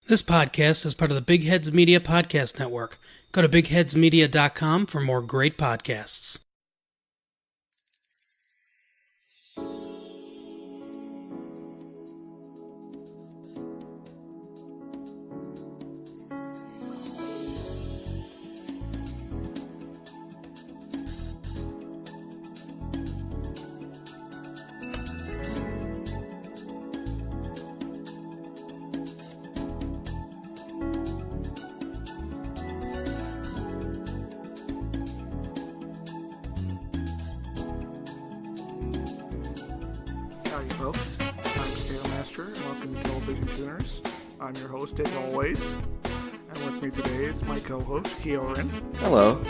This podcast is part of the Big Heads Media Podcast Network. Go to bigheadsmedia.com for more great podcasts. Howdy folks, I'm Stairmaster and welcome to Television Tuners. I'm your host as always, and with me today is my co-host Kiorein. Hello.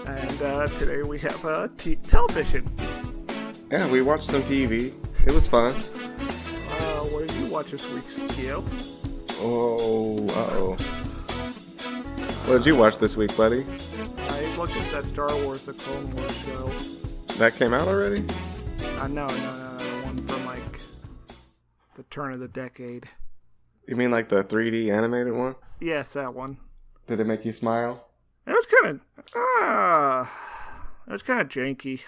And today we have television. Yeah, we watched some TV. It was fun. What did you watch this week, Kio? Uh-oh. What did you watch this week, buddy? I looked at that Star Wars The Clone Wars show. That came out already? No, one from like the turn of the decade. You mean like the 3D animated one? Yes, that one. Did it make you smile? It was kind of janky.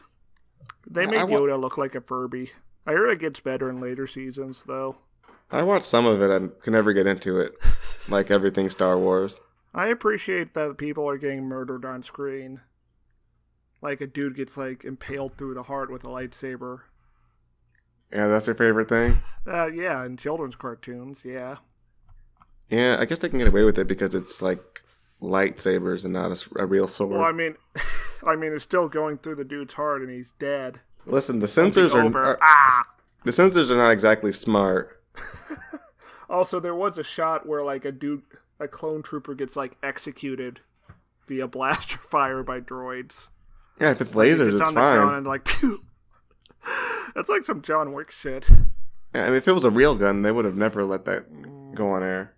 They made Yoda look like a Furby. I heard it gets better in later seasons, though. I watched some of it and could never get into it. Like everything Star Wars. I appreciate that people are getting murdered on screen. Like a dude gets like impaled through the heart with a lightsaber. Yeah, that's your favorite thing? Yeah, in children's cartoons, yeah. Yeah, I guess they can get away with it because it's like lightsabers and not a real sword. Well, I mean, it's still going through the dude's heart and he's dead. Listen, the censors are the censors are not exactly smart. Also, there was a shot where like a clone trooper gets like executed via blaster fire by droids. Yeah, if it's lasers, it's fine. And like, pew. That's like some John Wick shit. Yeah, I mean, if it was a real gun, they would have never let that go on air.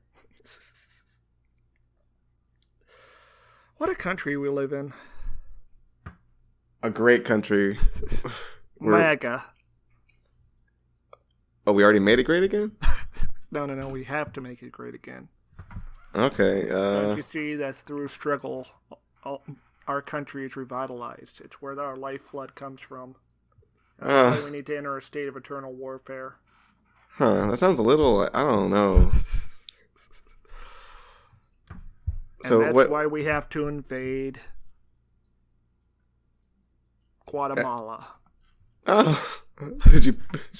What a country we live in. A great country. MAGA. Oh, we already made it great again? No, we have to make it great again. Okay, Don't you see, that's through struggle our country is revitalized. It's where our lifeblood comes from. That's why we need to enter a state of eternal warfare. Huh, that sounds a little, I don't know. And that's why we have to invade Guatemala. Oh, did you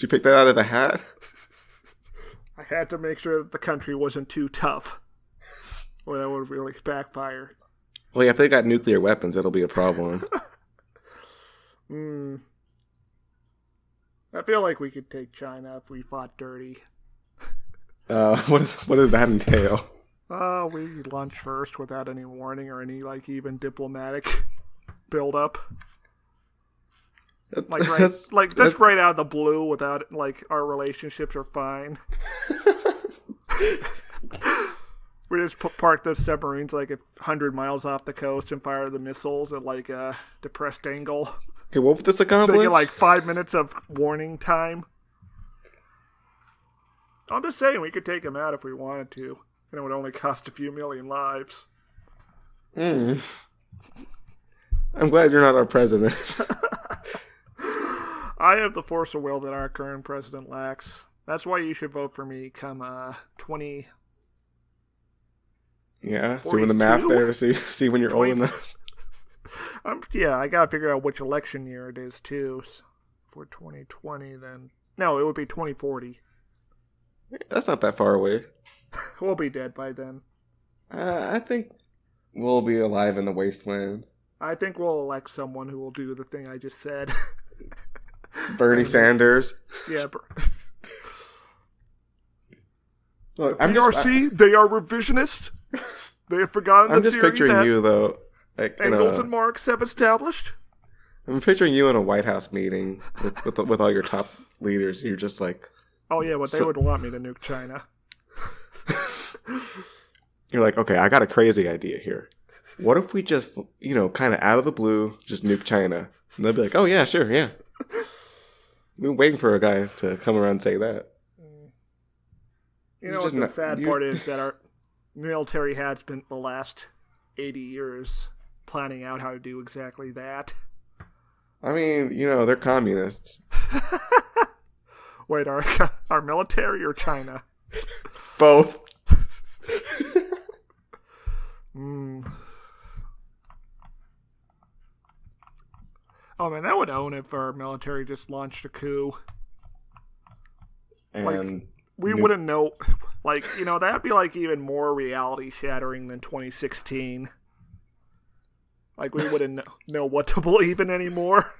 pick that out of the hat? I had to make sure that the country wasn't too tough, or that would really backfire. Well, yeah, if they got nuclear weapons, that'll be a problem. I feel like we could take China if we fought dirty. What does that entail? We launch first without any warning or any like even diplomatic build-up. Just right out of the blue without like our relationships are fine. We just park those submarines like 100 miles off the coast and fire the missiles at like a depressed angle. Okay, what would this accomplish? They get like 5 minutes of warning time. I'm just saying we could take them out if we wanted to. And it would only cost a few million lives. I'm glad you're not our president. I have the force of will that our current president lacks. That's why you should vote for me come 20... Yeah, doing the math there to see when you're 20... old enough. I gotta figure out which election year it is, too. For 2020, then... No, it would be 2040. That's not that far away. We'll be dead by then. I think we'll be alive in the wasteland. I think we'll elect someone who will do the thing I just said. Bernie Sanders. Yeah. Look, the PRC, they are revisionist. They have forgotten I'm just picturing you, though. Like, Engels and Marx have established. I'm picturing you in a White House meeting with all your top leaders. You're just like... Oh, yeah, but they would want me to nuke China. You're like, okay, I got a crazy idea here. What if we just, kind of out of the blue, just nuke China? And they'll be like, oh, yeah, sure, yeah. We've been waiting for a guy to come around and say that. You know what the sad part is that our military has spent the last 80 years planning out how to do exactly that. I mean, they're communists. Wait, our military or China? Both. Oh man, that would own it if our military just launched a coup. And we wouldn't know. That'd be even more reality shattering than 2016. We wouldn't know what to believe in anymore.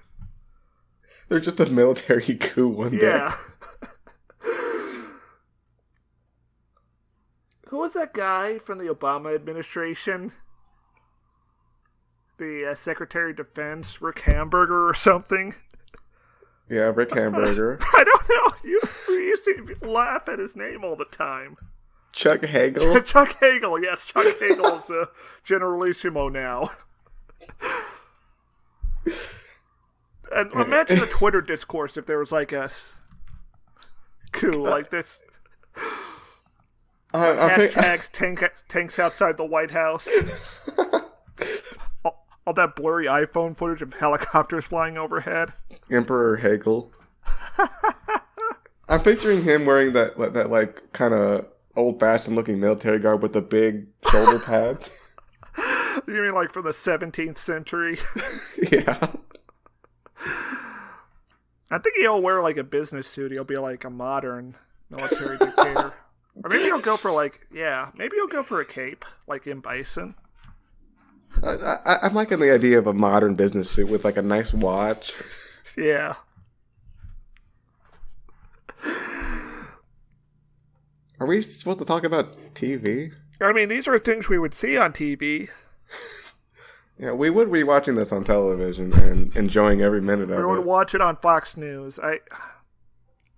They're just a military coup one day. Yeah. Who was that guy from the Obama administration? The Secretary of Defense, Rick Hamburger or something? Yeah, Rick Hamburger. I don't know. We used to laugh at his name all the time. Chuck Hagel? Chuck Hagel, yes. Chuck Hagel's Generalissimo now. And imagine the Twitter discourse if there was a coup like this. Hashtags tanks outside the White House. All that blurry iPhone footage of helicopters flying overhead. Emperor Hagel. I'm picturing him wearing that kind of old-fashioned looking military garb with the big shoulder pads. You mean from the 17th century? Yeah. I think he'll wear a business suit. He'll be a modern military dictator. Or maybe he'll go for maybe he'll go for a cape, like in Bison. I'm liking the idea of a modern business suit with a nice watch. Yeah. Are we supposed to talk about TV? I mean, these are things we would see on TV. Yeah, we would be watching this on television and enjoying every minute of it. We would watch it on Fox News.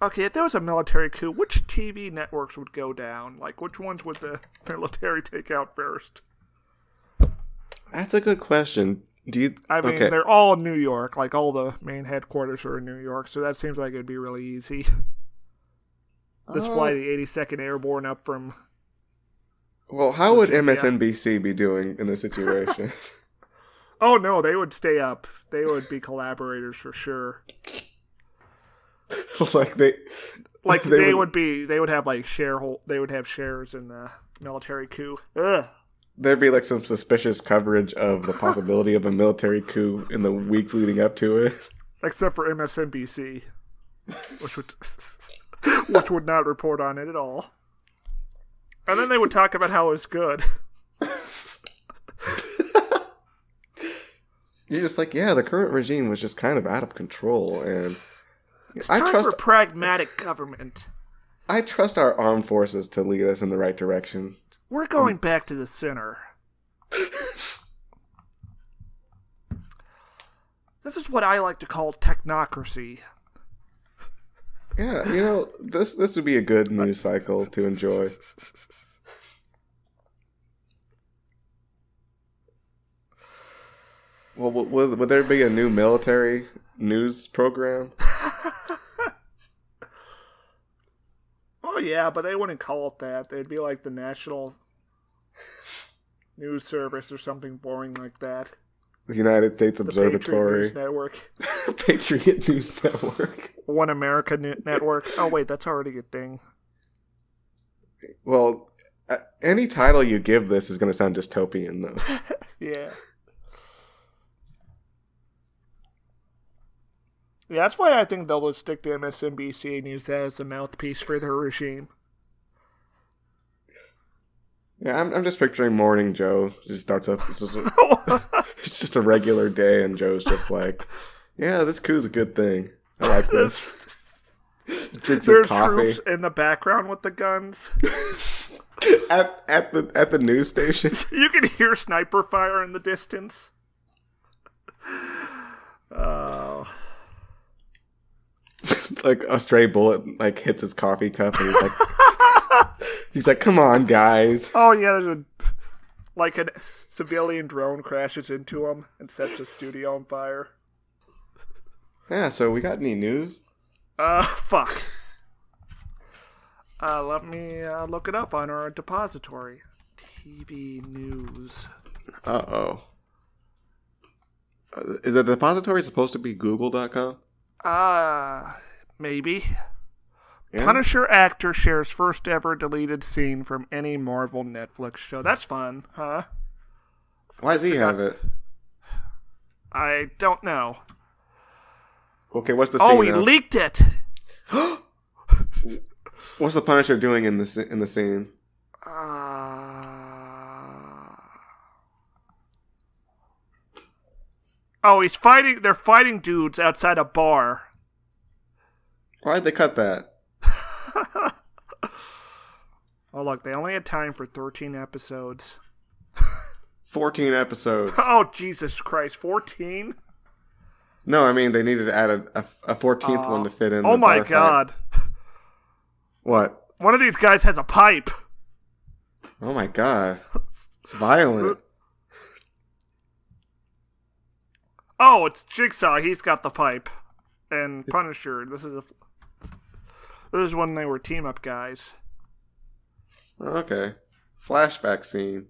Okay, if there was a military coup, which TV networks would go down? Which ones would the military take out first? That's a good question. They're all in New York. All the main headquarters are in New York, so that seems like it'd be really easy. Just fly the 82nd Airborne up from... Well, how would MSNBC be doing in this situation? Oh, no, they would stay up. They would be collaborators for sure. They would have shares in the military coup. Ugh. There'd be some suspicious coverage of the possibility of a military coup in the weeks leading up to it. Except for MSNBC, which would not report on it at all. And then they would talk about how it was good. You're just the current regime was just kind of out of control, and it's time for pragmatic government. I trust our armed forces to lead us in the right direction. We're going back to the center. This is what I like to call technocracy. Yeah, this would be a good news cycle to enjoy. Well, would there be a new military news program? Oh, yeah, but they wouldn't call it that. They'd be the National News Service or something boring like that. The United States Observatory. Patriot News Network. Patriot News Network. One America Network. Oh, wait, that's already a thing. Well, any title you give this is going to sound dystopian, though. Yeah. Yeah, that's why I think they'll just stick to MSNBC and use that as a mouthpiece for their regime. Yeah, I'm just picturing Morning Joe. Just starts up. It's just a regular day, and Joe's just yeah, this coup's a good thing. I like this. Drinks his coffee. There's troops in the background with the guns. at the news station. You can hear sniper fire in the distance. Oh. A stray bullet hits his coffee cup, and he's like, "Come on, guys!" Oh yeah, there's a civilian drone crashes into him and sets the studio on fire. Yeah. So we got any news? Fuck. Let me look it up on our depository. TV news. Uh-oh. Is the depository supposed to be google.com? Maybe. Yeah? Punisher actor shares first ever deleted scene from any Marvel Netflix show. That's fun, huh? Why does he have it? I don't know. Okay, what's the scene Oh, he now? leaked it! What's the Punisher doing in the scene? Oh, he's fighting. They're fighting dudes outside a bar. Why'd they cut that? Oh, look, they only had time for 13 episodes. 14 episodes. Oh, Jesus Christ, 14? No, I mean, they needed to add a 14th one to fit in. Oh the my bar fight. God. What? One of these guys has a pipe. Oh my God. It's violent. Oh, it's Jigsaw. He's got the pipe. And Punisher. This is when they were team-up guys. Okay. Flashback scene.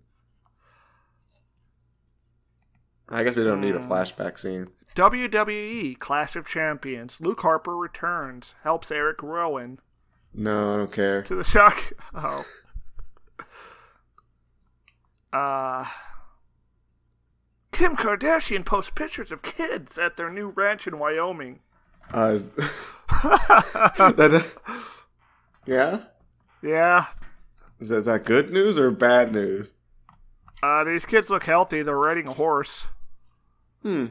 I guess we don't need a flashback scene. WWE Clash of Champions. Luke Harper returns. Helps Eric Rowan. No, I don't care. To the shock. Oh. Kim Kardashian posts pictures of kids at their new ranch in Wyoming. Yeah? Yeah. Is that good news or bad news? These kids look healthy. They're riding a horse.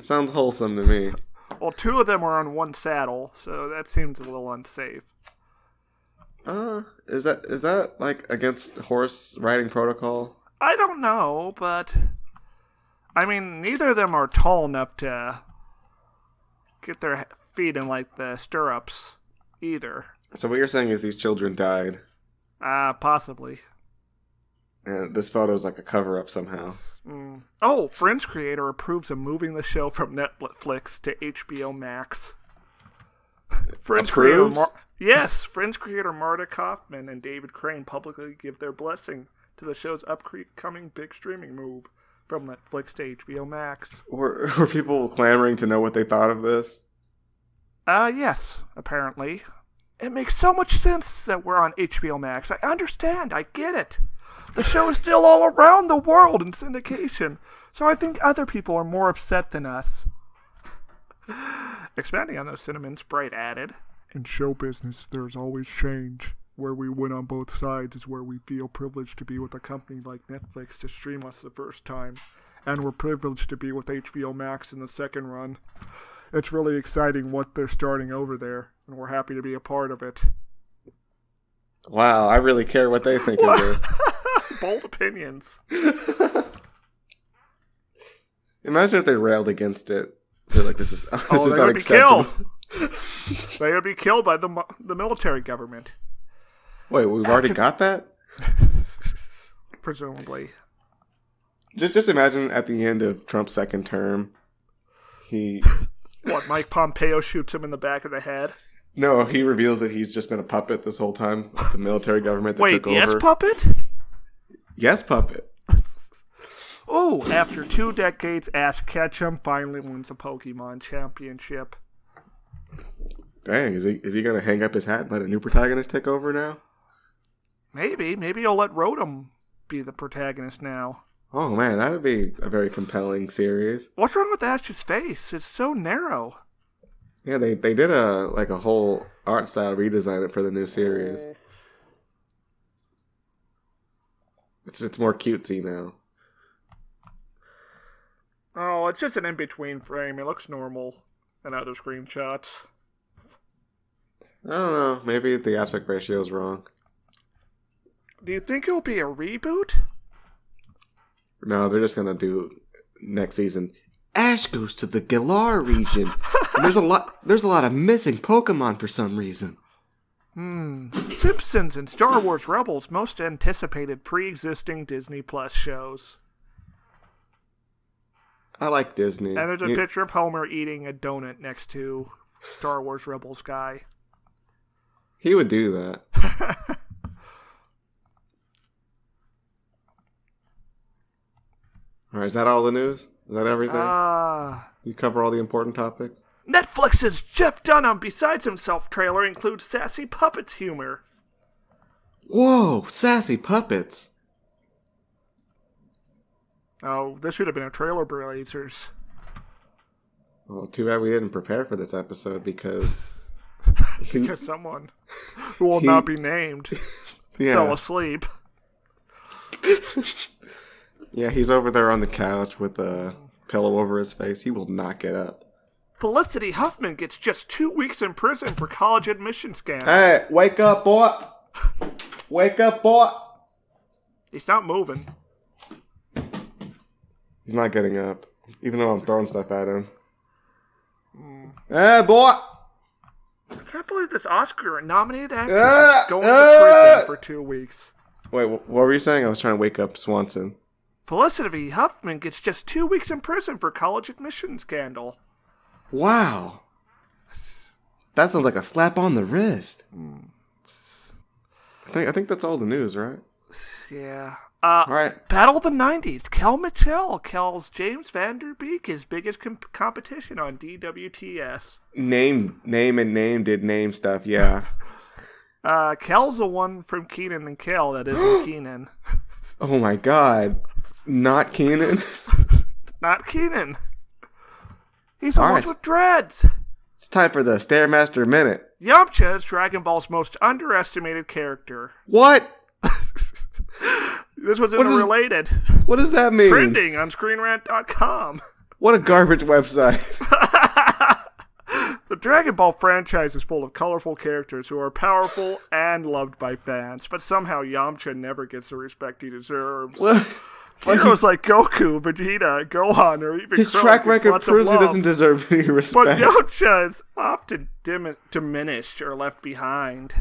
Sounds wholesome to me. Well, two of them are on one saddle, so that seems a little unsafe. Is that like against horse riding protocol? I don't know, but I mean, neither of them are tall enough to get their feet in like the stirrups either. So what you're saying is these children died. Possibly. And this photo is like a cover-up somehow. Oh, Friends creator approves of moving the show from Netflix to HBO Max. Friends creator Yes, Friends creator Marta Kaufman and David Crane publicly give their blessing to the show's upcoming big streaming move from Netflix to HBO Max. Were people clamoring to know what they thought of this? Yes, apparently. It makes so much sense that we're on HBO Max. I understand. I get it. The show is still all around the world in syndication, so I think other people are more upset than us. Expanding on those sentiments, Bright added, "In show business, there's always change. Where we win on both sides is where we feel privileged to be with a company like Netflix to stream us the first time, and we're privileged to be with HBO Max in the second run. It's really exciting what they're starting over there, and we're happy to be a part of it." Wow, I really care what they think of this. Bold opinions. Imagine if they railed against it. They're like, this is they would unacceptable. be killed. They would be killed by the military government. Wait, we've already got that? Presumably. Just imagine at the end of Trump's second term, What, Mike Pompeo shoots him in the back of the head? No, he reveals that he's just been a puppet this whole time of the military government that took over. Wait, yes, puppet? Yes, puppet. Oh, after 2 decades, Ash Ketchum finally wins a Pokemon championship. Dang, is he going to hang up his hat and let a new protagonist take over now? Maybe he'll let Rotom be the protagonist now. Oh man, that would be a very compelling series. What's wrong with Ash's face? It's so narrow. Yeah, they did a whole art style redesign it for the new series. It's more cutesy now. Oh, it's just an in-between frame. It looks normal in other screenshots. I don't know. Maybe the aspect ratio is wrong. Do you think it'll be a reboot? No, they're just gonna do next season. Ash goes to the Galar region. And there's a lot of missing Pokemon for some reason. Simpsons and Star Wars Rebels most anticipated pre-existing Disney Plus shows. I like Disney. And there's a picture of Homer eating a donut next to Star Wars Rebels guy. He would do that. All right, is that all the news? Is that everything? You cover all the important topics? Netflix's Jeff Dunham Besides Himself trailer includes sassy puppets humor. Whoa, sassy puppets. Oh, this should have been a trailer blazers. Well, too bad we didn't prepare for this episode because... because someone who will not be named fell asleep. Yeah, he's over there on the couch with a pillow over his face. He will not get up. Felicity Huffman gets just 2 weeks in prison for college admission scandal. Hey, wake up, boy. Wake up, boy. He's not moving. He's not getting up, even though I'm throwing stuff at him. Hey, boy. I can't believe this Oscar-nominated actor is going to prison for 2 weeks. Wait, what were you saying? I was trying to wake up Swanson. Felicity Huffman gets just 2 weeks in prison for college admission scandal. Wow. That sounds like a slap on the wrist. I think that's all the news, right? Yeah. All right. Battle of the 90s. Kel Mitchell kells James Van Der Beek, his biggest competition on DWTS. Name stuff, yeah. Kel's the one from Keenan and Kel that isn't Keenan. Oh my god. Not Keenan? Not Keenan. He's the one with dreads. It's time for the Stairmaster Minute. Yamcha is Dragon Ball's most underestimated character. What? This was interrelated. What does that mean? Trending on ScreenRant.com. What a garbage website. The Dragon Ball franchise is full of colorful characters who are powerful and loved by fans, but somehow Yamcha never gets the respect he deserves. Heroes like Goku, Vegeta, Gohan, or even his Krillin track record proves he doesn't deserve any respect. But Yamcha is often diminished or left behind.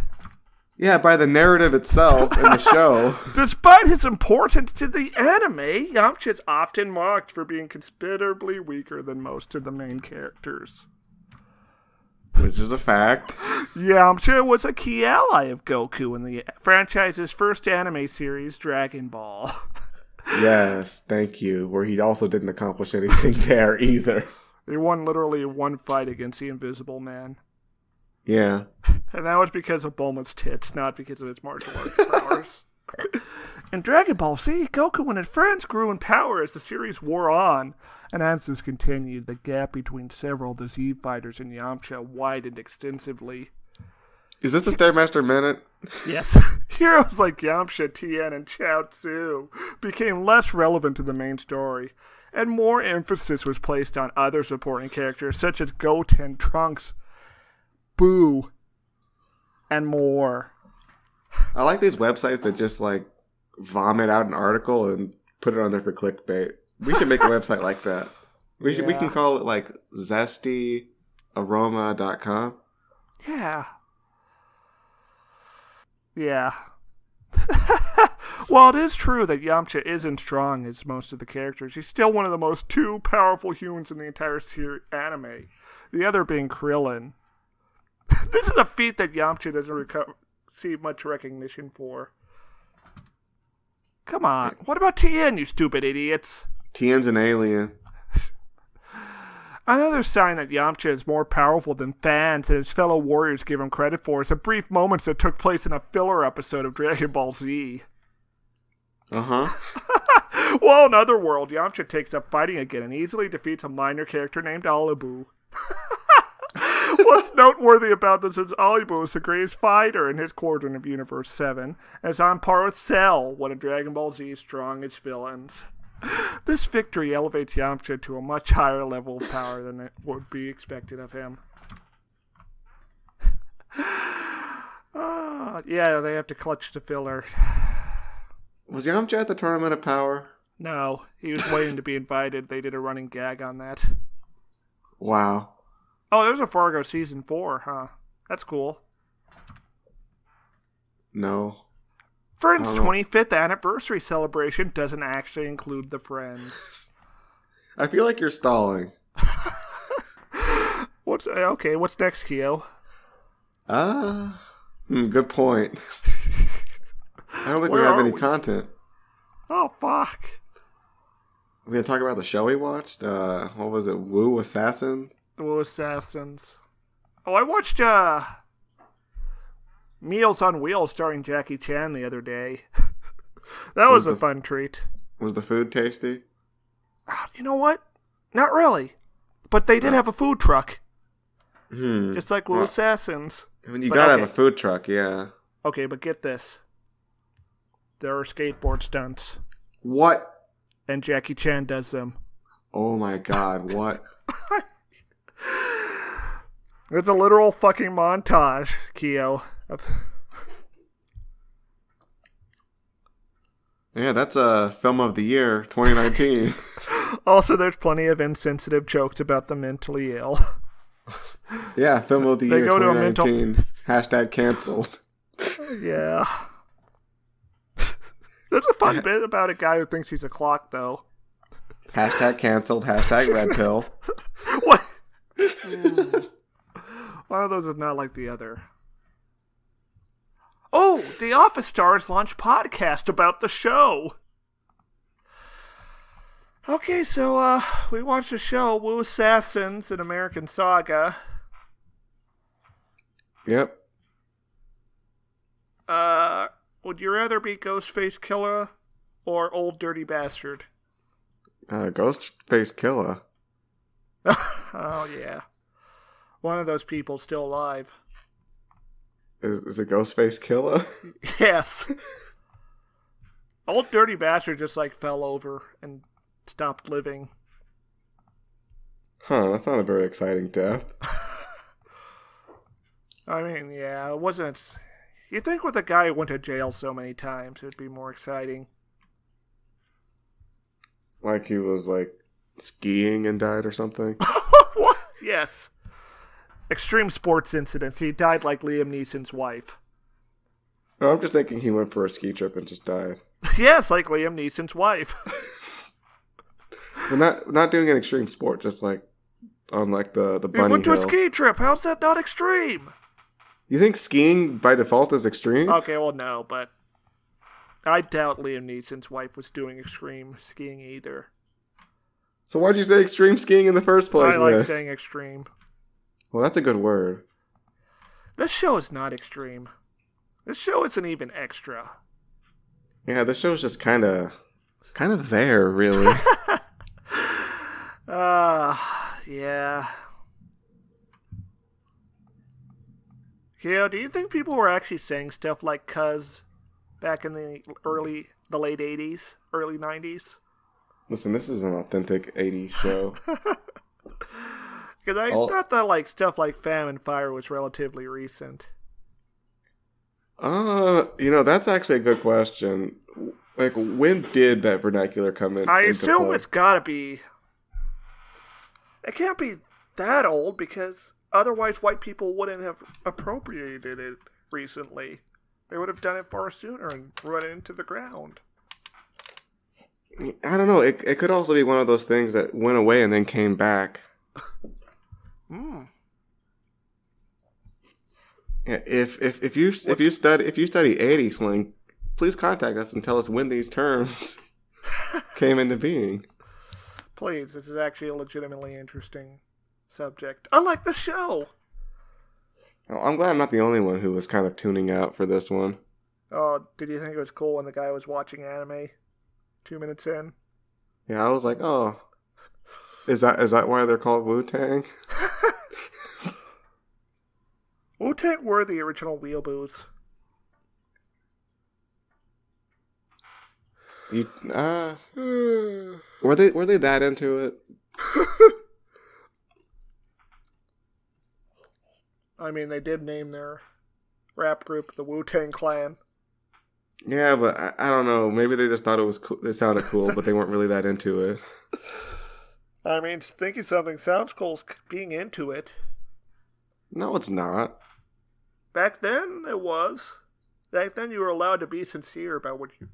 Yeah, by the narrative itself in the show. Despite his importance to the anime, Yamcha is often mocked for being considerably weaker than most of the main characters. Which is a fact. Yamcha was a key ally of Goku in the franchise's first anime series, Dragon Ball. Yes, thank you. Where he also didn't accomplish anything there either. They won literally one fight against the Invisible Man. Yeah. And that was because of Bulma's tits, not because of its martial arts powers. In Dragon Ball Z, Goku and his friends grew in power as the series wore on. And as this continued, the gap between several of the Z fighters and Yamcha widened extensively. Is this the Stairmaster Minute? Yes. Heroes like Yamcha, Tien, and Chaozu became less relevant to the main story, and more emphasis was placed on other supporting characters such as Goten, Trunks, Boo, and more. I like these websites that just vomit out an article and put it on there for clickbait. We should make a website like that. We can call it zestyaroma.com. Yeah. Yeah. While it is true that Yamcha isn't strong as most of the characters, he's still one of the two powerful humans in the entire anime. The other being Krillin. This is a feat that Yamcha doesn't receive much recognition for. Come on. What about Tien, you stupid idiots? Tien's an alien. Another sign that Yamcha is more powerful than fans and his fellow warriors give him credit for is the brief moments that took place in a filler episode of Dragon Ball Z. Uh-huh. Well, in Otherworld, Yamcha takes up fighting again and easily defeats a minor character named Alibu. What's noteworthy about this is Alibu is the greatest fighter in his quadrant of Universe 7, and is on par with Cell, one of Dragon Ball Z's strongest villains. This victory elevates Yamcha to a much higher level of power than it would be expected of him. Yeah, they have to clutch the filler. Was Yamcha at the Tournament of Power? No, he was waiting to be invited. They did a running gag on that. Wow. Oh, there's a Fargo Season 4, huh? That's cool. No. Friends' 25th anniversary celebration doesn't actually include the Friends. I feel like you're stalling. What's next, Keo? Good point. I don't think we have any content. Oh, fuck. We gonna talk about the show we watched? What was it? Wu Assassin? Wu Assassins. Oh, I watched Meals on Wheels starring Jackie Chan the other day. That was a fun treat. Was the food tasty? You know what? Not really. But they did have a food truck. Just like Wu Assassins. I mean, you gotta have a food truck, yeah. Okay, but get this. There are skateboard stunts. What? And Jackie Chan does them. Oh my god, what? It's a literal fucking montage, Keo. Yeah, that's a film of the year, 2019. Also, there's plenty of insensitive jokes about the mentally ill. Yeah, film of the year, 2019. Hashtag canceled. Yeah. There's a fun bit about a guy who thinks he's a clock, though. Hashtag canceled. Hashtag red pill. What? One of those is not like the other. Oh, the Office Stars launch podcast about the show. Okay, so we watched the show Wu Assassins, an American Saga. Yep. Would you rather be Ghostface Killer or Old Dirty Bastard? Ghostface Killer. Oh, yeah. One of those people still alive. Is it Ghostface Killer? Yes. Old Dirty Bastard just, fell over and stopped living. Huh, that's not a very exciting death. I mean, yeah, it wasn't... You'd think with a guy who went to jail so many times, it would be more exciting. Like he was, skiing and died or something? What? Yes. Extreme sports incidents. He died like Liam Neeson's wife. No, I'm just thinking he went for a ski trip and just died. Yes, like Liam Neeson's wife. But not doing an extreme sport, just on the bunny hill. He went to a ski trip. How's that not extreme? You think skiing by default is extreme? Okay, well, no, but I doubt Liam Neeson's wife was doing extreme skiing either. So why'd you say extreme skiing in the first place? I like saying extreme. Well, that's a good word. This show is not extreme. This show isn't even extra. Yeah, this show's just kind of there, really. Yeah. Yeah, do you think people were actually saying stuff like "cuz" back in the late 80s, early 90s? Listen, this is an authentic 80s show. Because I thought that stuff like Famine Fire was relatively recent. That's actually a good question. When did that vernacular come in? I assume it's gotta be... It can't be that old, because otherwise white people wouldn't have appropriated it recently. They would have done it far sooner and run it into the ground. I don't know. It could also be one of those things that went away and then came back. Yeah, if you study 80s slang, please contact us and tell us when these terms came into being. Please, this is actually a legitimately interesting subject. Unlike the show. Oh, I'm glad I'm not the only one who was kind of tuning out for this one. Oh, did you think it was cool when the guy was watching anime 2 minutes in? Yeah, I was like, oh, is that why they're called Wu-Tang? Wu-Tang were the original weeaboos. Were they that into it? I mean, they did name their rap group the Wu-Tang Clan. Yeah, but I don't know. Maybe they just thought it was cool. It sounded cool, but they weren't really that into it. I mean, thinking something sounds cool is being into it. No, it's not. Back then, it was. Back then, you were allowed to be sincere about what you...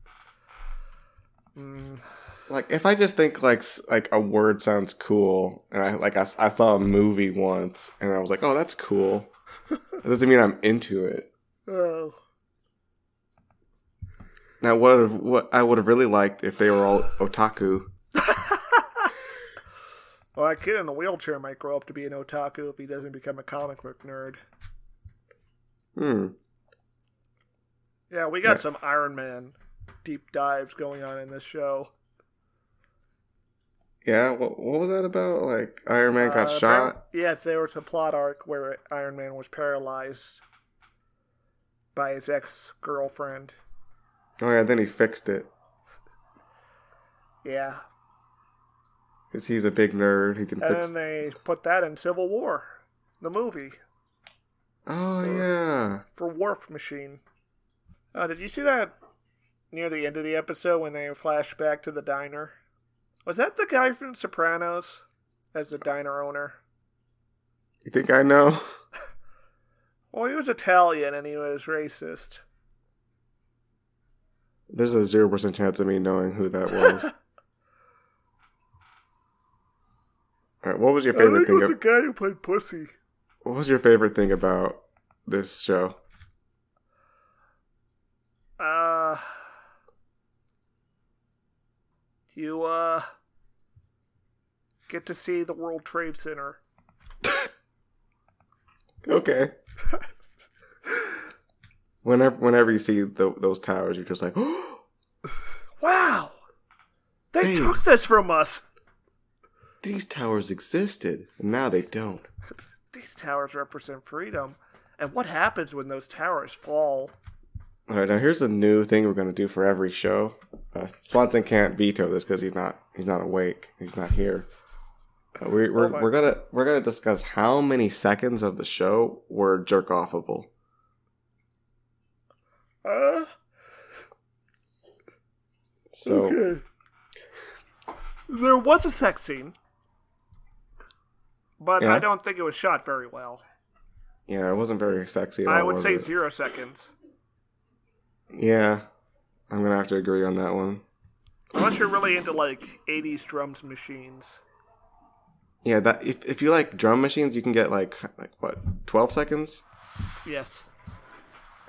If I just think a word sounds cool, and I saw a movie once, and I was like, oh, that's cool. It doesn't mean I'm into it. Oh. Now, what I would have really liked if they were all otaku. Well, that kid in the wheelchair might grow up to be an otaku if he doesn't become a comic book nerd. Yeah, we got some Iron Man deep dives going on in this show. Yeah, what was that about? Like, Iron Man got shot? Yes, there was a plot arc where Iron Man was paralyzed by his ex-girlfriend. Oh yeah, then he fixed it. Yeah. Because he's a big nerd, he can fix it. And then they put that in Civil War, the movie. Oh, yeah. For Wharf Machine. Did you see that near the end of the episode when they flash back to the diner? Was that the guy from Sopranos as the diner owner? You think I know? Well, he was Italian and he was racist. There's a 0% chance of me knowing who that was. Alright, what was your favorite thing? I think it was the guy who played Pussy. What was your favorite thing about this show? You, get to see the World Trade Center. Okay. Whenever you see those towers, you're just like, oh! Wow! They took this from us! These towers existed, and now they don't. These towers represent freedom. And what happens when those towers fall? Alright, now here's a new thing we're going to do for every show. Swanson can't veto this because he's not awake. He's not here. We're gonna discuss how many seconds of the show were jerk offable. So okay. There was a sex scene, but I don't think it was shot very well. Yeah, it wasn't very sexy at all. I would say 0 seconds. Yeah, I'm gonna have to agree on that one. Unless you're really into like 80s drums machines. Yeah, that if you like drum machines, you can get like what, 12 seconds? Yes.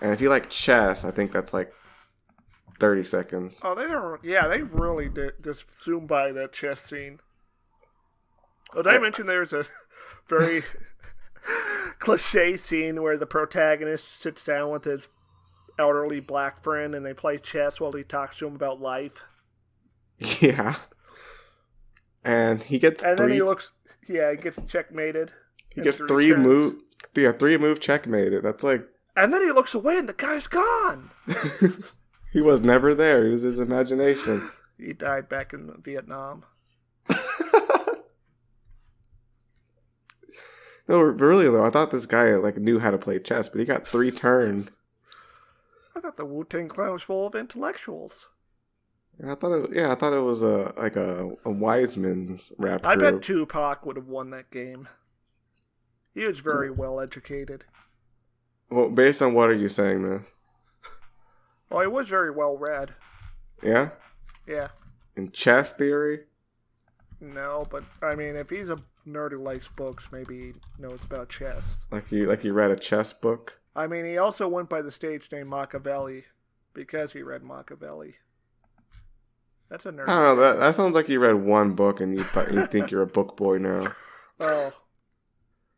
And if you like chess, I think that's like 30 seconds. Oh, they don't. Yeah, they really did just zoom by that chess scene. Oh, did I mention there's a very cliche scene where the protagonist sits down with his elderly black friend and they play chess while he talks to him about life? Yeah. And he gets then he gets checkmated. He gets three move checkmated. That's like... And then he looks away and the guy's gone. He was never there. It was his imagination. He died back in Vietnam. No, really though, I thought this guy like knew how to play chess, but he got 3 turned. I thought the Wu-Tang Clan was full of intellectuals. I thought it was a Wiseman's rap group. I bet Tupac would have won that game. He was very well educated. Well, based on what are you saying this? Well, he was very well read. Yeah? Yeah. In chess theory? No, but I mean, if he's a nerd who likes books, maybe he knows about chess. Like you read a chess book? I mean, he also went by the stage name Machiavelli because he read Machiavelli. That's a nerd. I don't know. That sounds like you read one book and you think you're a book boy now. Oh.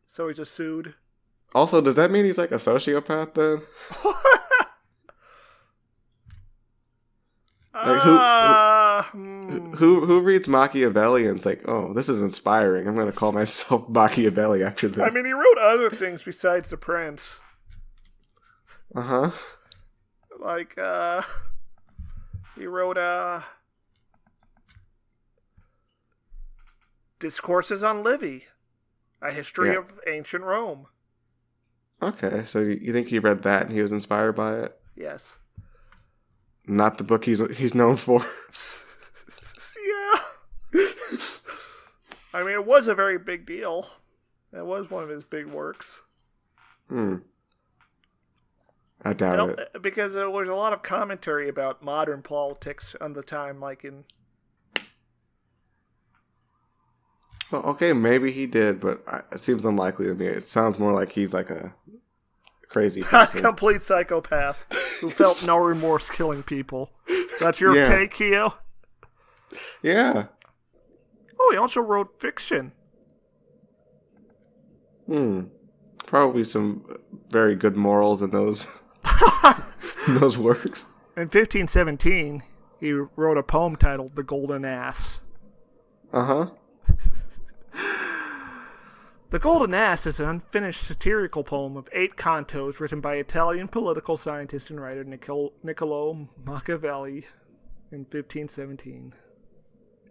So he's a sued? Also, does that mean he's like a sociopath then? Like who reads Machiavelli and it's like, oh, this is inspiring. I'm going to call myself Machiavelli after this. I mean, he wrote other things besides The Prince. Uh-huh. Like, he wrote, Discourses on Livy, a history of ancient Rome. Okay, so you think he read that and he was inspired by it? Yes. Not the book he's known for. Yeah. I mean, it was a very big deal. It was one of his big works. I doubt it. Because there was a lot of commentary about modern politics on the time, like in... Well, okay, maybe he did, but it seems unlikely to me. It sounds more like he's like a crazy person. A complete psychopath who felt no remorse killing people. That's your take, Keo? Yeah. Oh, he also wrote fiction. Probably some very good morals in those in those works. In 1517, he wrote a poem titled The Golden Ass. Uh-huh. The Golden Ass is an unfinished satirical poem of 8 cantos written by Italian political scientist and writer Niccolò Machiavelli in 1517.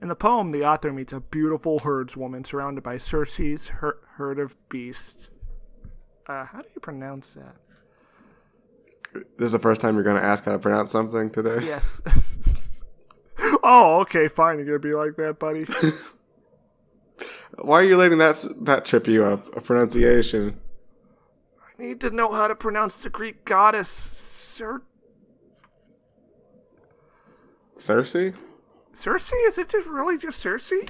In the poem, the author meets a beautiful herdswoman surrounded by Circe's herd of beasts. How do you pronounce that? This is the first time you're going to ask how to pronounce something today? Yes. Oh, okay, fine. You're going to be like that, buddy. Why are you letting that trip you up? A pronunciation. I need to know how to pronounce the Greek goddess, Cersei? Cersei? Is it really just Cersei?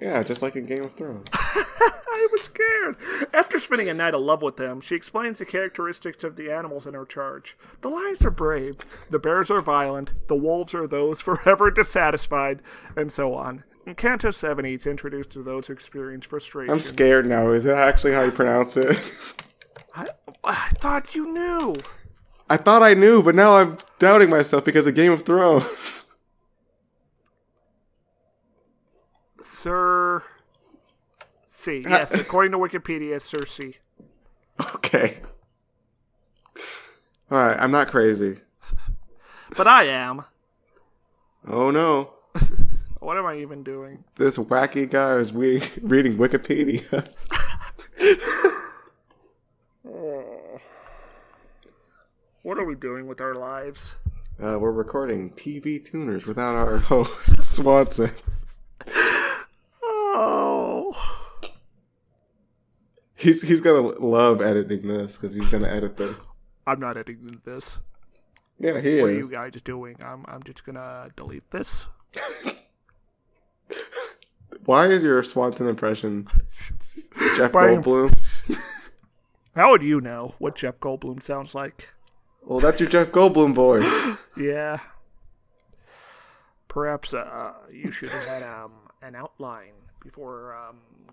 Yeah, just like in Game of Thrones. I was scared. After spending a night of love with them, she explains the characteristics of the animals in her charge. The lions are brave, the bears are violent, the wolves are those forever dissatisfied, and so on. In Canto 7, he's introduced to those who experience frustration. I'm scared now. Is that actually how you pronounce it? I thought you knew. I thought I knew, but now I'm doubting myself because of Game of Thrones. Cersei. Yes, according to Wikipedia, Cersei. Okay. Alright, I'm not crazy. But I am. Oh no. What am I even doing? This wacky guy is reading Wikipedia. What are we doing with our lives? We're recording TV Tuners without our host, Swanson. Oh. He's gonna love editing this because he's gonna edit this. I'm not editing this. Yeah, he is. What are you guys doing? I'm just gonna delete this. Why is your Swanson impression Jeff Goldblum? How would you know what Jeff Goldblum sounds like? Well, that's your Jeff Goldblum voice. Yeah. Perhaps you should have had an outline before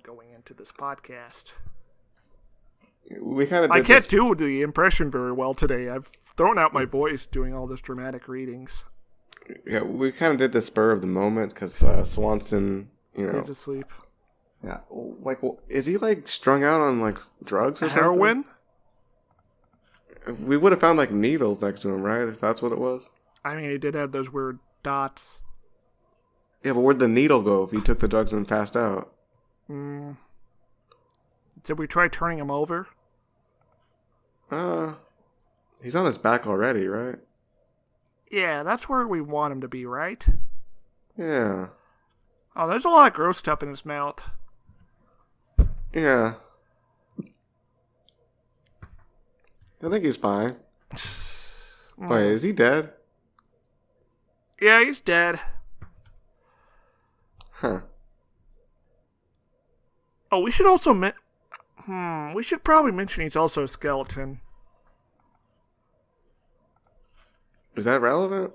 going into this podcast. We kind of. I can't do the impression very well today. I've thrown out my voice doing all this dramatic readings. Yeah, we kind of did the spur of the moment because Swanson, He's asleep. Yeah, like, is he like strung out on like drugs or Heroin? something? We would have found like needles next to him, right? If that's what it was. I mean, he did have those weird dots. Yeah, but where'd the needle go if he took the drugs and passed out? Did we try turning him over? He's on his back already, right? Yeah, that's where we want him to be, right? Yeah. Oh, there's a lot of gross stuff in his mouth. Yeah. I think he's fine. Wait, is he dead? Yeah, he's dead. Huh. Oh, we should also we should probably mention he's also a skeleton. Is that relevant?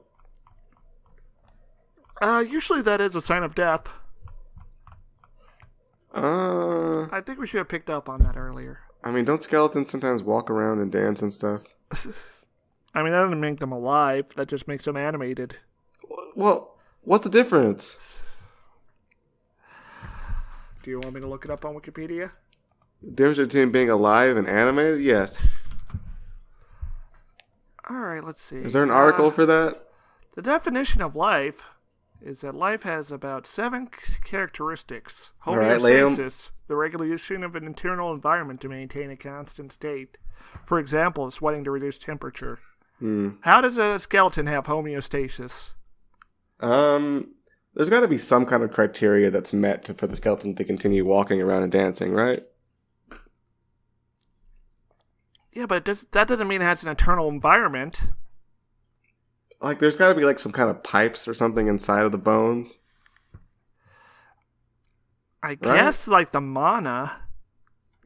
Usually that is a sign of death. I think we should have picked up on that earlier. I mean, don't skeletons sometimes walk around and dance and stuff? I mean, that doesn't make them alive. That just makes them animated. Well, what's the difference? Do you want me to look it up on Wikipedia? The difference between being alive and animated? Yes. Alright, let's see. Is there an article for that? The definition of life is that life has about 7 characteristics. Homeostasis, the regulation of an internal environment to maintain a constant state. For example, sweating to reduce temperature. How does a skeleton have homeostasis? There's got to be some kind of criteria that's met for the skeleton to continue walking around and dancing, right? Yeah, but that doesn't mean it has an internal environment. Like, there's got to be, like, some kind of pipes or something inside of the bones. I guess, like, the mana.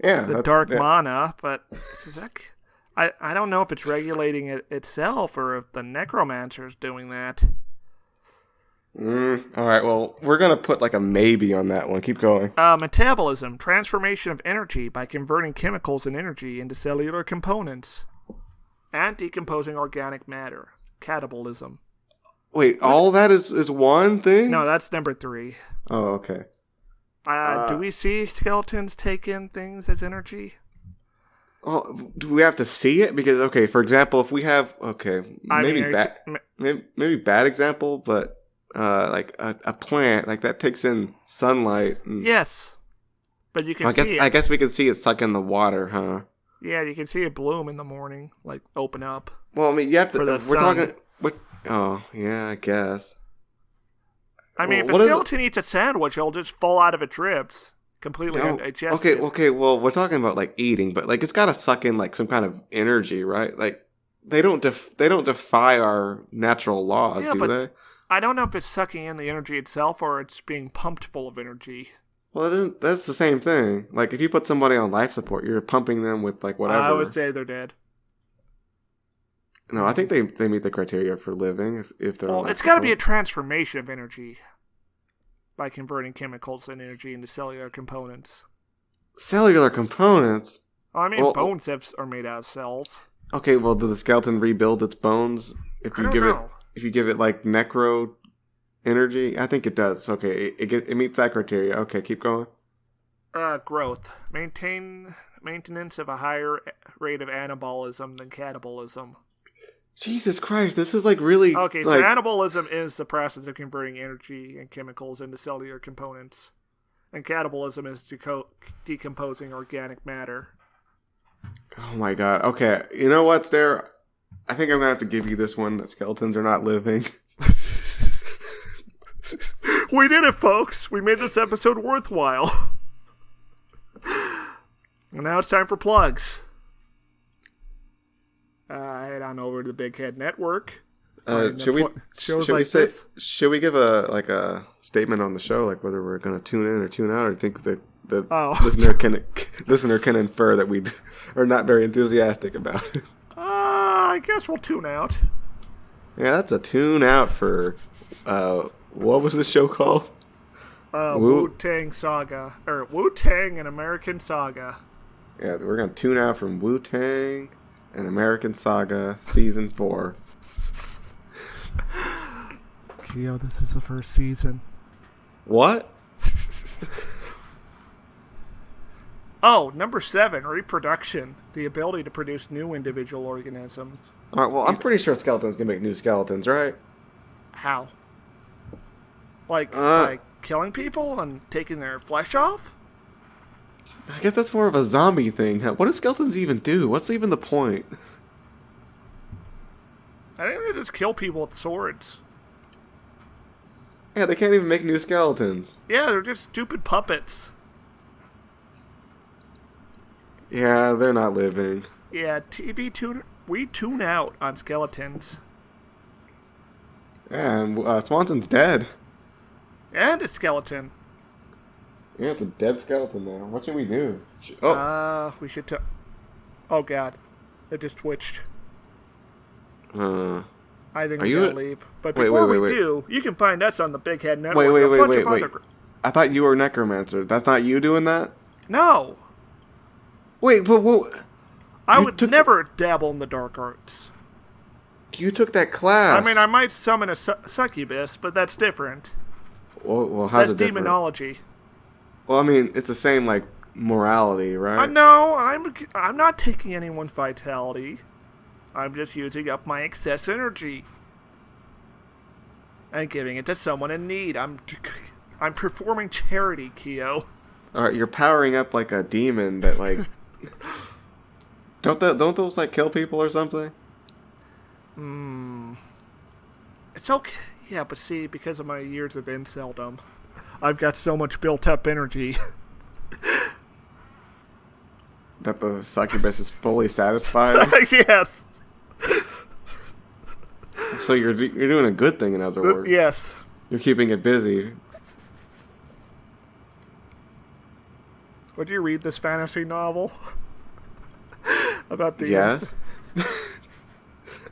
Yeah. The dark mana, but I don't know if it's regulating it itself or if the necromancer is doing that. All right, well, we're going to put like a maybe on that one. Keep going. Metabolism, transformation of energy by converting chemicals and energy into cellular components. And decomposing organic matter. Catabolism. Wait, all that is one thing? No, that's number 3. Oh, okay. Do we see skeletons take in things as energy? Oh, do we have to see it? Because, okay, for example, if we have, maybe bad example, but like a plant, like that takes in sunlight. Yes, but you can see it. I guess we can see it suck in the water, huh? Yeah, you can see it bloom in the morning, like open up. Well, I mean, you have to. We're talking. Oh, yeah, I guess. I mean, if a skeleton eats a sandwich, it'll just fall out of its ribs, completely undigested. Okay. Well, we're talking about like eating, but like it's got to suck in like some kind of energy, right? Like they don't defy our natural laws, do they? I don't know if it's sucking in the energy itself or it's being pumped full of energy. Well, that's the same thing. Like if you put somebody on life support, you're pumping them with like whatever. I would say they're dead. No, I think they meet the criteria for living if they're. Well, it's got to be a transformation of energy by converting chemicals and energy into cellular components. Cellular components? I mean, bones are made out of cells. Okay, well, do the skeleton rebuild its bones if you give it like necro energy? I think it does. Okay, it meets that criteria. Okay, keep going. Growth. Maintenance of a higher rate of anabolism than catabolism. Jesus Christ, this is like really... Okay, so anabolism is the process of converting energy and chemicals into cellular components. And catabolism is decomposing organic matter. Oh my god. Okay, you know what, Stair? I think I'm going to have to give you this one, that skeletons are not living. We did it, folks! We made this episode worthwhile. And now it's time for plugs. Head on over to the Big Head Network. Should we give a statement on the show, like whether we're going to tune in or tune out, or think that the listener can infer that we are not very enthusiastic about it? I guess we'll tune out. Yeah, that's a tune out for what was the show called? Wu-Tang Saga, or Wu-Tang and American Saga. Yeah, we're going to tune out from Wu-Tang and American Saga Season 4. Keo, this is the first season. What? Oh, number 7, reproduction. The ability to produce new individual organisms. Alright, well, I'm pretty sure skeletons can make new skeletons, right? How? Like killing people and taking their flesh off? I guess that's more of a zombie thing. What do skeletons even do? What's even the point? I think they just kill people with swords. Yeah, they can't even make new skeletons. Yeah, they're just stupid puppets. Yeah, they're not living. Yeah, we tune out on skeletons. Yeah, and Swanson's dead. And a skeleton. Yeah, it's a dead skeleton now. What should we do? We should oh god. It just twitched. I think we gotta leave. But before we do, you can find us on the Big Head Network. Wait. I thought you were Necromancer. That's not you doing that? No. Wait, but I would never dabble in the dark arts. You took that class. I mean, I might summon a succubus, but that's different. Well, how's it different? That's demonology. Well, I mean, it's the same, like, morality, right? No, I'm not taking anyone's vitality. I'm just using up my excess energy. And giving it to someone in need. I'm performing charity, Keo. Alright, you're powering up like a demon that, like... Don't those, like, kill people or something? It's okay. Yeah, but see, because of my years of inceldom, I've got so much built-up energy. That the succubus is fully satisfied? Yes. So you're doing a good thing, in other words. Yes. You're keeping it busy. Would you read this fantasy novel? About the... Yes.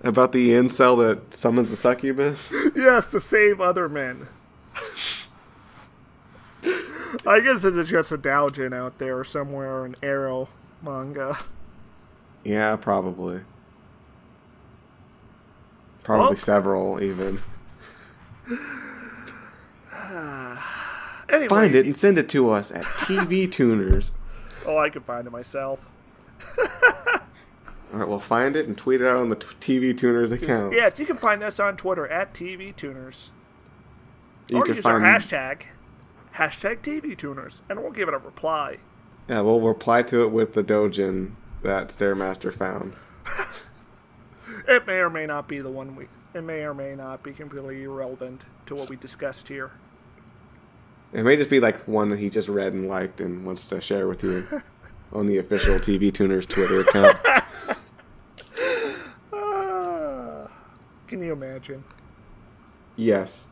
About the incel that summons the succubus? Yes, to save other men. I guess it's just a doujin out there somewhere, an Arrow manga. Yeah, probably. Probably several, even. Anyway, find it and send it to us at TV Tuners. Oh, I can find it myself. Alright, well, find it and tweet it out on the TV Tuners account. Yes, you can find us on Twitter at TV Tuners. You or can use find our hashtag TV Tuners, and we'll give it a reply. Yeah, we'll reply to it with the doujin that Stairmaster found. It may or may not be the one it may or may not be completely irrelevant to what we discussed here. It may just be like one that he just read and liked and wants to share with you on the official TV Tuners Twitter account. Can you imagine? Yes.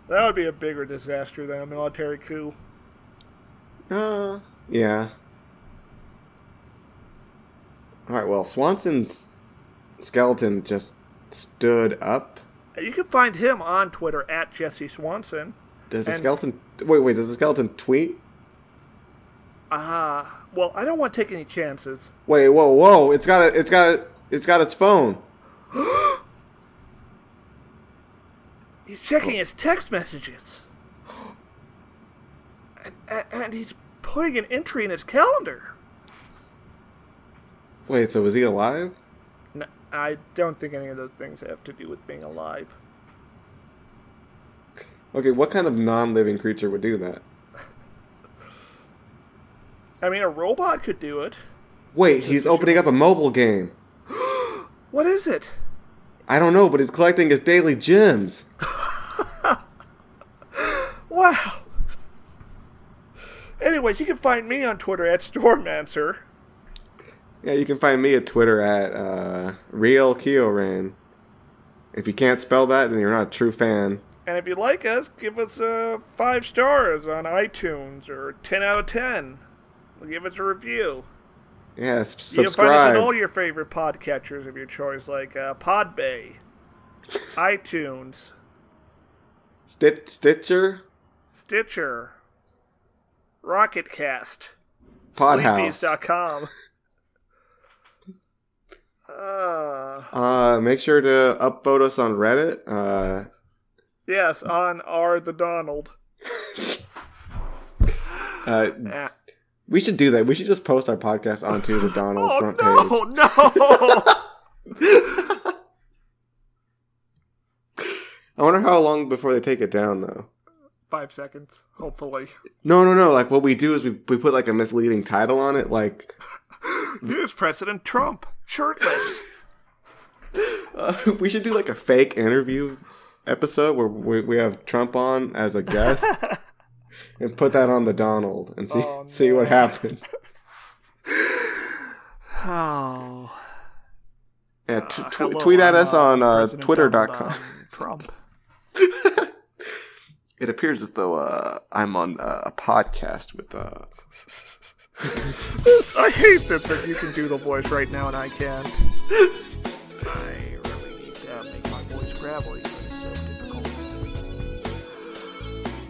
That would be a bigger disaster than a military coup. Yeah. Alright, well, Swanson's skeleton just stood up. You can find him on Twitter at Jesse Swanson. Does the skeleton... Wait, does the skeleton tweet? Well, I don't want to take any chances. Wait, whoa. It's got its phone. He's checking his text messages. And he's putting an entry in his calendar. Wait, so is he alive? No, I don't think any of those things have to do with being alive. Okay, what kind of non-living creature would do that? I mean, a robot could do it. Wait, he's opening up a mobile game. What is it? I don't know, but he's collecting his daily gems. Wow. Anyways, you can find me on Twitter at Stormancer. Yeah, you can find me at Twitter at Real Kiorein. If you can't spell that, then you're not a true fan. And if you like us, give us 5 stars on iTunes or 10 out of 10. Give us a review. Yeah, subscribe. You can find us on all your favorite podcatchers of your choice, like Podbay, iTunes, Stitcher, Rocketcast, Podhouse. Sleepies.com. Make sure to upvote us on Reddit. Yes, on R the Donald. We should do that. We should just post our podcast onto the Donald front page. No! I wonder how long before they take it down, though. 5 seconds, hopefully. No. Like, what we do is we put, like, a misleading title on it, like... Here's President Trump, shirtless. We should do, like, a fake interview episode where we have Trump on as a guest and put that on the Donald and see what happens. Oh. Yeah, hello, tweet at us on Twitter.com. Trump. It appears as though I'm on a podcast with... I hate that you can do the voice right now and I can't. I really need to make my voice gravelly, but it's so difficult.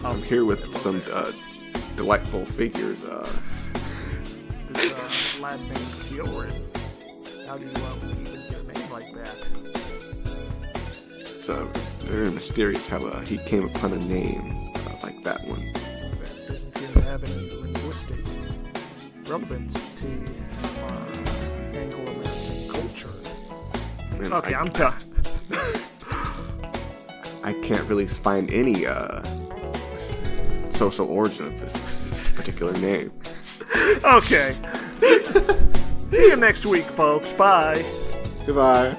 I'm here with some delightful figures. This lad named Kiorein. How do you even get a name like that? It's very mysterious how he came upon a name like that one. That doesn't seem to have any linguistic relevance to our Anglo-American culture. Man, Okay, I'm done. I can't really find any social origin of this particular name. Okay. See you next week, folks. Bye. Goodbye.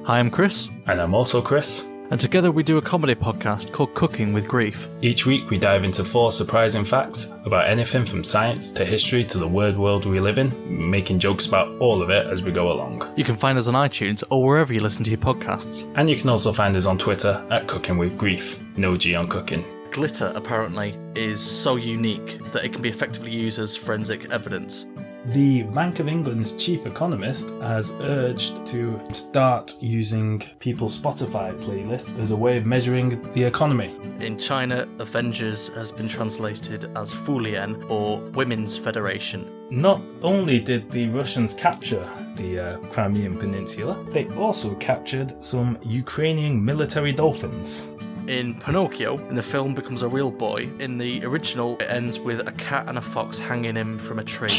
Hi, I'm Chris. And I'm also Chris. and together we do a comedy podcast called Cooking with Grief. Each week we dive into 4 surprising facts about anything from science to history to the weird world we live in, making jokes about all of it as we go along. You can find us on iTunes or wherever you listen to your podcasts. And you can also find us on Twitter at Cooking with Grief. No G on cooking. Glitter, apparently, is so unique that it can be effectively used as forensic evidence. The Bank of England's chief economist has urged to start using people's Spotify playlist as a way of measuring the economy. In China, Avengers has been translated as Fulian, or Women's Federation. Not only did the Russians capture the Crimean Peninsula, they also captured some Ukrainian military dolphins. In Pinocchio, in the film becomes a real boy. In the original, it ends with a cat and a fox hanging him from a tree.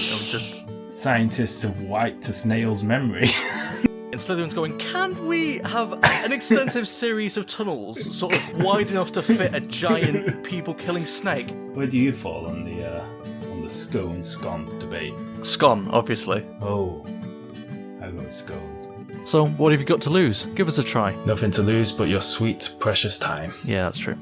Scientists have wiped a snail's memory. And Slytherin's going, can we have an extensive series of tunnels, sort of wide enough to fit a giant people-killing snake? Where do you fall on the scone debate? Scone, obviously. Oh, I go with scone. So, what have you got to lose? Give us a try. Nothing to lose but your sweet, precious time. Yeah, that's true.